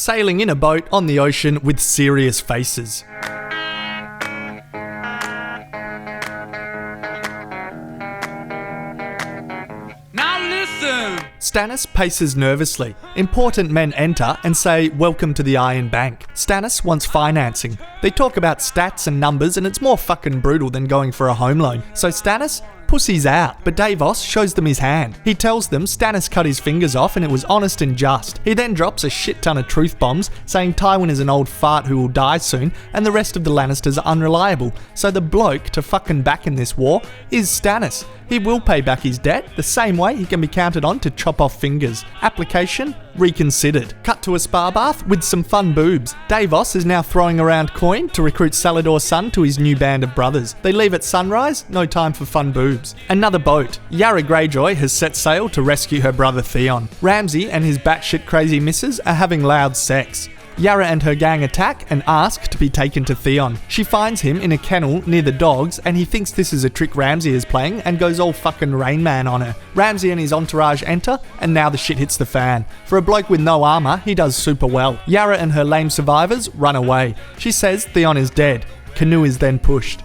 sailing in a boat on the ocean with serious faces. Stannis paces nervously. Important men enter and say, "Welcome to the Iron Bank." Stannis wants financing. They talk about stats and numbers, and it's more fucking brutal than going for a home loan. So Stannis pussies out, but Davos shows them his hand. He tells them Stannis cut his fingers off and it was honest and just. He then drops a shit ton of truth bombs, saying Tywin is an old fart who will die soon, and the rest of the Lannisters are unreliable. So the bloke to fucking back in this war is Stannis. He will pay back his debt, the same way he can be counted on to chop off fingers. Application reconsidered. Cut to a spa bath with some fun boobs. Davos is now throwing around coin to recruit Salador's son to his new band of brothers. They leave at sunrise, no time for fun boobs. Another boat. Yara Greyjoy has set sail to rescue her brother Theon. Ramsay and his batshit crazy missus are having loud sex. Yara and her gang attack and ask to be taken to Theon. She finds him in a kennel near the dogs and he thinks this is a trick Ramsay is playing and goes all fucking Rain Man on her. Ramsay and his entourage enter and now the shit hits the fan. For a bloke with no armour, he does super well. Yara and her lame survivors run away. She says Theon is dead. Canoe is then pushed.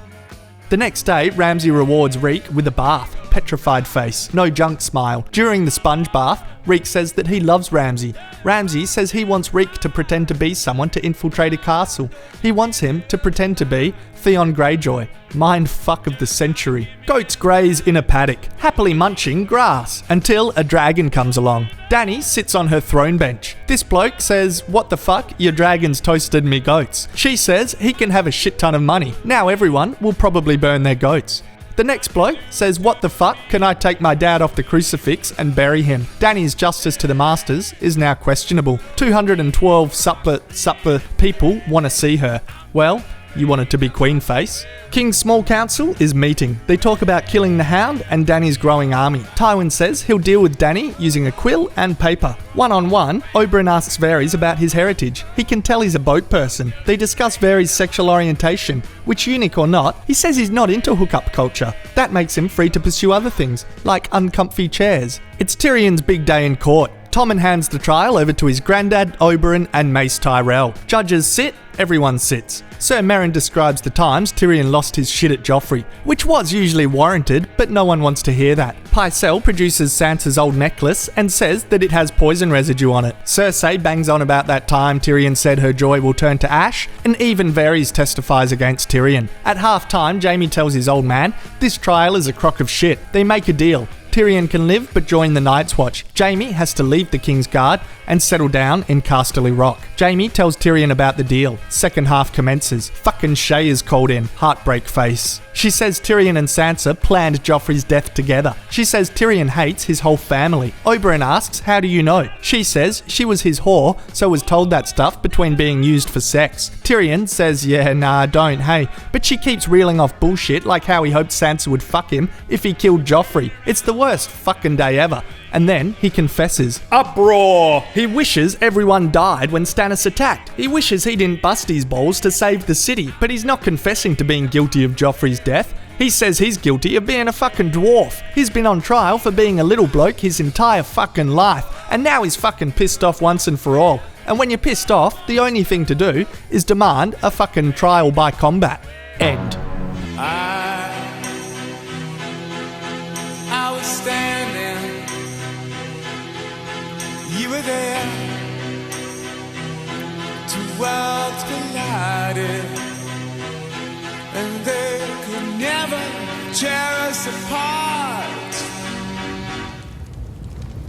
The next day, Ramsay rewards Reek with a bath. Petrified face, no junk smile. During the sponge bath, Reek says that he loves Ramsay. Ramsay says he wants Reek to pretend to be someone to infiltrate a castle. He wants him to pretend to be Theon Greyjoy. Mind fuck of the century. Goats graze in a paddock, happily munching grass, until a dragon comes along. Dany sits on her throne bench. This bloke says, "What the fuck, your dragons toasted me goats." She says he can have a shit ton of money. Now everyone will probably burn their goats. The next bloke says, "What the fuck, can I take my dad off the crucifix and bury him?" Dany's justice to the masters is now questionable. 212 supper people want to see her. Well, you want it to be Queen face. King's Small Council is meeting. They talk about killing the Hound and Dany's growing army. Tywin says he'll deal with Dany using a quill and paper. One-on-one, Oberyn asks Varys about his heritage. He can tell he's a boat person. They discuss Varys' sexual orientation. Which, eunuch or not, he says he's not into hookup culture. That makes him free to pursue other things, like uncomfy chairs. It's Tyrion's big day in court. Tommen hands the trial over to his granddad, Oberyn, and Mace Tyrell. Judges sit, everyone sits. Sir Meryn describes the times Tyrion lost his shit at Joffrey, which was usually warranted, but no one wants to hear that. Pycelle produces Sansa's old necklace and says that it has poison residue on it. Cersei bangs on about that time Tyrion said her joy will turn to ash, and even Varys testifies against Tyrion. At half-time, Jaime tells his old man, this trial is a crock of shit. They make a deal. Tyrion can live but join the Night's Watch. Jaime has to leave the King's Guard and settle down in Casterly Rock. Jaime tells Tyrion about the deal. Second half commences. Fucking Shay is called in. Heartbreak face. She says Tyrion and Sansa planned Joffrey's death together. She says Tyrion hates his whole family. Oberyn asks, how do you know? She says she was his whore, so was told that stuff between being used for sex. Tyrion says, yeah, nah, don't, hey. But she keeps reeling off bullshit like how he hoped Sansa would fuck him if he killed Joffrey. It's the worst fucking day ever. And then he confesses. Uproar! He wishes everyone died when Stannis attacked. He wishes he didn't bust his balls to save the city, but he's not confessing to being guilty of Joffrey's death. He says he's guilty of being a fucking dwarf. He's been on trial for being a little bloke his entire fucking life, and now he's fucking pissed off once and for all. And when you're pissed off, the only thing to do is demand a fucking trial by combat. End. I was standing, you were there, two worlds collided, and they could never tear us apart.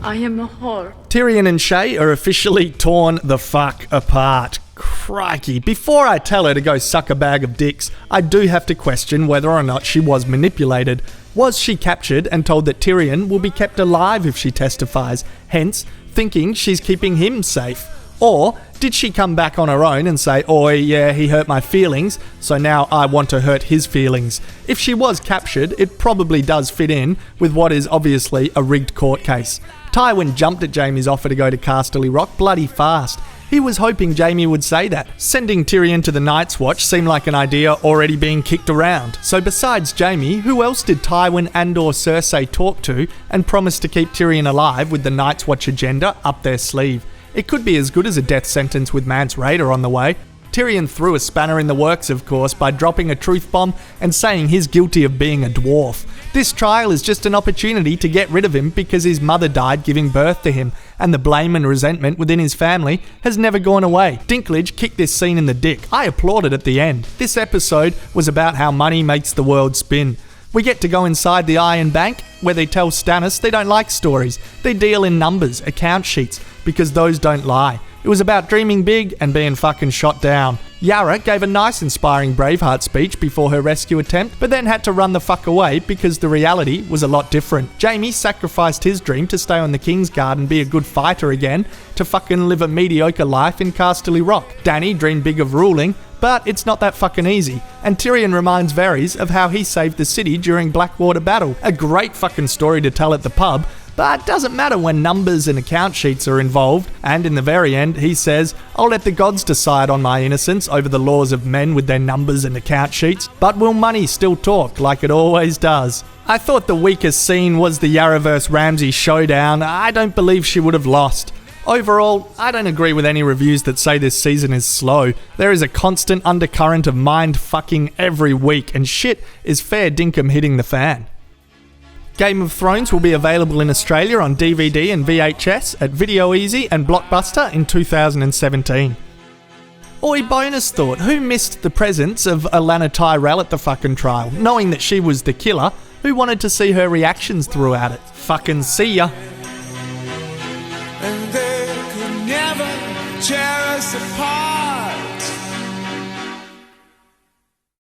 I am a whore. Tyrion and Shay are officially torn the fuck apart. Crikey. Before I tell her to go suck a bag of dicks, I do have to question whether or not she was manipulated. Was she captured and told that Tyrion will be kept alive if she testifies, hence thinking she's keeping him safe? Or did she come back on her own and say, oi, yeah, he hurt my feelings, so now I want to hurt his feelings? If she was captured, it probably does fit in with what is obviously a rigged court case. Tywin jumped at Jaime's offer to go to Casterly Rock bloody fast. He was hoping Jaime would say that. Sending Tyrion to the Night's Watch seemed like an idea already being kicked around. So besides Jaime, who else did Tywin and or Cersei talk to and promise to keep Tyrion alive with the Night's Watch agenda up their sleeve? It could be as good as a death sentence with Mance Rayder on the way. Tyrion threw a spanner in the works, of course, by dropping a truth bomb and saying he's guilty of being a dwarf. This trial is just an opportunity to get rid of him because his mother died giving birth to him, and the blame and resentment within his family has never gone away. Dinklage kicked this scene in the dick. I applauded at the end. This episode was about how money makes the world spin. We get to go inside the Iron Bank, where they tell Stannis they don't like stories. They deal in numbers, account sheets, because those don't lie. It was about dreaming big and being fucking shot down. Yara gave a nice inspiring Braveheart speech before her rescue attempt, but then had to run the fuck away because the reality was a lot different. Jaime sacrificed his dream to stay on the Kingsguard and be a good fighter again, to fucking live a mediocre life in Casterly Rock. Dany dreamed big of ruling, but it's not that fucking easy. And Tyrion reminds Varys of how he saved the city during Blackwater battle. A great fucking story to tell at the pub, but doesn't matter when numbers and account sheets are involved. And in the very end, he says, "I'll let the gods decide on my innocence over the laws of men with their numbers and account sheets. But will money still talk like it always does?" I thought the weakest scene was the Yara vs Ramsay showdown. I don't believe she would have lost. Overall, I don't agree with any reviews that say this season is slow. There is a constant undercurrent of mind-fucking every week, and shit is fair dinkum hitting the fan. Game of Thrones will be available in Australia on DVD and VHS at Video Easy and Blockbuster in 2017. Oi, bonus thought, who missed the presence of Olenna Tyrell at the fucking trial? Knowing that she was the killer, who wanted to see her reactions throughout it? Fucking see ya. And they could never tear us apart.